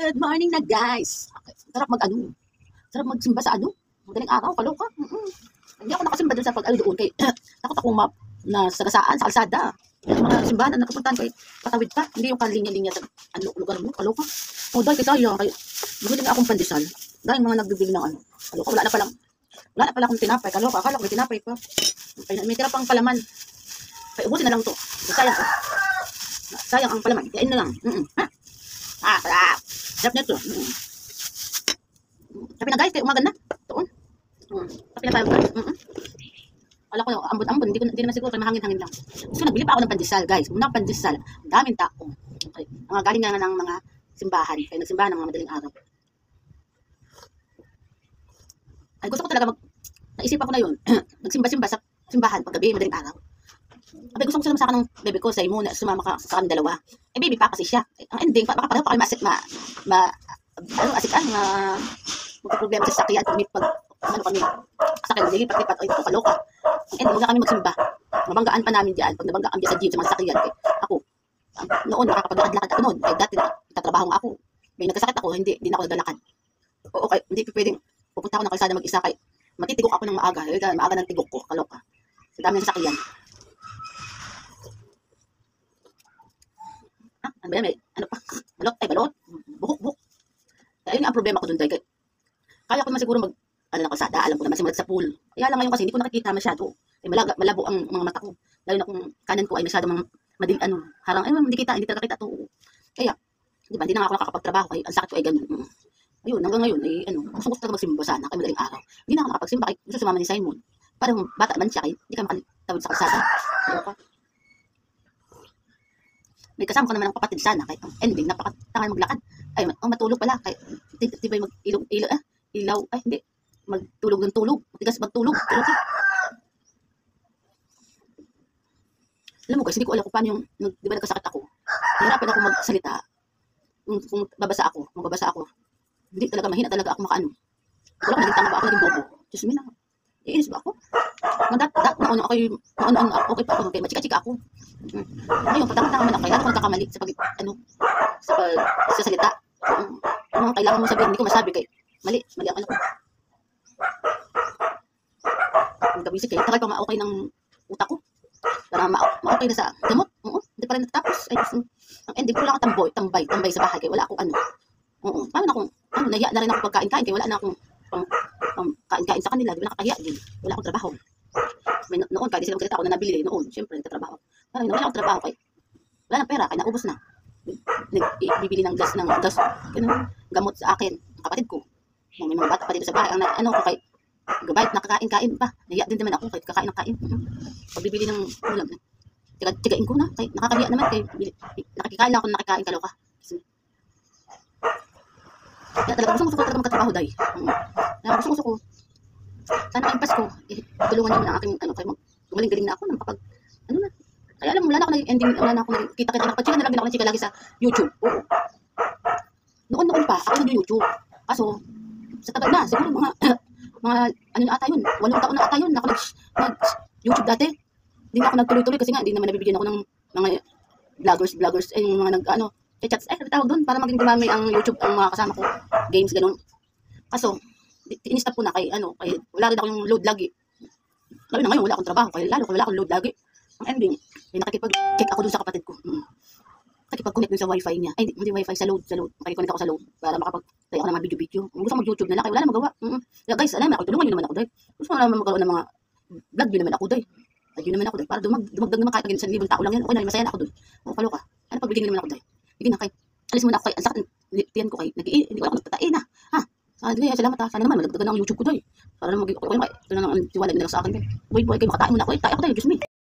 Good morning na guys. Sarap sarap magsimba sa madaling araw, kaloka. Hindi ako nakasimba doon sa doon kay takot ako na sagasaan sa kalsada. Yung mga simbahan na napupuntahan ko patawid pa. Hindi yung kalinya-linya sa lugar mo, kaloka. O dahil kaya kaya bumili nga akong pandesal. Dahil mga nagbibili ng kaloka. Wala na pala akong tinapay, kaloka. Akala ko may tinapay pa. May tira pang palaman. Kaya ubusin na lang to. Sayang ang palaman. Kain na lang. Sarap. Sarap na ito. Sabi na guys, kayo umagan na. Ito. Sabi na tayo guys. Alam ko, ambon-ambon. Hindi naman siguro kaya mahangin-hangin lang. So, nagbili pa ako ng pandesal guys. Unang pandesal. Daming tao. Okay. Mga galing nga ng mga simbahan. Kaya nagsimbahan ng mga madaling araw. Ay, gusto ko talaga naisipan ko na yun. Nagsimba-simba sa simbahan paggabi, madaling araw. Abay, gusto ko sila masaka ng bebe ko sa muna, sumama ka sa kami dalawa. Eh, baby pa kasi siya. Ang ending, baka pareho pa kayo magka-problema sa sakyan. Kami sakyan, nilipat-lipat, o ito, kaloka. Ang ending, huwag na kami magsimba. Mabanggaan pa namin dyan. Pag nabanggaan dyan sa jeep, sa mga sakyan, ako, noon, nakakapag-lakad ako noon. Kaya dati, nagtatrabaho nga ako. May nagkasakit ako, hindi na ako naglalakad. Oo, kaya hindi pwedeng pupunta ako ng kalsada mag-isa, kaya matitigok ako ng maaga. Maaga ng tigok ko, kaloka. Sa dami ng sakyan. Ano ba yan? Balot. Buhok. Ayun nga ang problema ko dun, dahil kaya ko naman siguro ng kalsada, alam ko naman simulat sa pool. Kaya lang ngayon kasi hindi ko nakikita masyado. Malabo ang mga mata ko. Lalo na kung kanan ko ay masyado harang, hindi talaga kita to. Kaya, di ba, hindi na nga ako nakakapagtrabaho, kaya ang sakit ko ay ganun. Ayun, hanggang ngayon, gusto talaga magsimba sana, kay madaling araw. Hindi na ako nakapagsimba, kaya gusto sumama ni Simon. Parang bata man siya, kaya hindi ka makatawid sa kalsada. May kasama ko naman ang kapatid sana, kaya ending, napakatangan maglakad. Ay, matulog pala, kaya di ba ilaw, ay hindi, magtulog ng tulog, matigas magtulog. Alam mo guys, hindi ko alam kung paano di ba nagkasakit ako, hirapan ako magsalita, kung babasa ako, hindi talaga, mahina talaga ako makaano. Wala ko naging tama ba ako, naging bobo. Diyos mo na, iinis ba ako? Nauna ako, okay pa ako, kaya machika-chika ako. Ngayon, patama-tama man ako, kaya ako nagkakamali sa pagsasalita. Ang mga kailangan mo sabihin, hindi ko masabi, kaya mali ang ano ko. Ang gabisik, kaya tagal pa ma-okay ng utak ko. Para ma-okay na sa gamot. Hindi pa rin natapos. Ang ending ko lang ako tambay sa bahay, kaya wala akong paano na akong, nahiya na rin ako pagkain-kain, kaya wala na akong kain-kain sa kanila, di ba nakakahiya din. Wala akong trabaho. Noon, kahit silang salita ako na nabili, noon, siyempre, nagtatrabaho. Parang wala akong trabaho, kaya wala ng pera, kaya naubos na. Bibili ng gas, gamot sa akin, kapatid ko. May mga bata pa dito sa bahay, ko kay gabayat na kakain-kain pa. Nahiya din naman ako, kahit kakain ng kain. Pagbibili ng, tigain ko na, kaya nakakahiya naman, kaya nakikikain lang ako, nakikain kaloka. Kaya talaga, gusto ko talaga magkatrabaho, day. Gusto ko. Sana kayong Pasko, tulungan naman ang aking, kaya gumaling-galing na ako, Kaya alam mo, wala na ako nag-ending, wala na ako nakikita-kita, nakapag-chika na lang din ako ng chika lagi sa YouTube. Oo. Noon pa, ako nag-YouTube. Kaso, sa tagal na, siguro ano na ata yun, 8 taon na ata yun, ako nag-YouTube dati. Hindi na ako nagtuloy-tuloy kasi nga, hindi naman nabibigyan ako ng mga vloggers, yung mga chats, tawag doon, para maging dumami ang YouTube, ang mga kasama ko, games, ganun. Kaso, in-stop ko na kay wala rin ako yung load lagi. Lalo na ngayon, wala akong trabaho, kaya wala akong load lagi. Ang ending, nakikipag-check ako dun sa kapatid ko. Nakikipag-connect dun sa wifi niya. Ay, hindi wifi, sa load. Nakikiconnect ako sa load para makapag-try ako ng mga video. Gusto ko mag-YouTube na lang, kaya wala na magawa. Kaya guys, alam mo, tulungan nyo naman ako, day. Gusto ko naman magkaroon ng mga vlog nyo naman ako, day. Yun naman ako, day. Para dumagdag naman kahit maging 1,000 tao lang yan. Okay na, masaya na ako dun. Kaloka. Pagbigyan nyo naman ako, day. Bigyan na kay. Alis muna ako kay. Ang sakit, tiyan ko kay. Hindi ko ako nagtatain na. Salamat ha. Sana naman, madagdagan ang YouTube ko, day. Para naman maging okay. Ito na lang ang tiwala nila sa akin, day. Boy, kayo makatain muna ako. Tayo ako, day. Diyos me.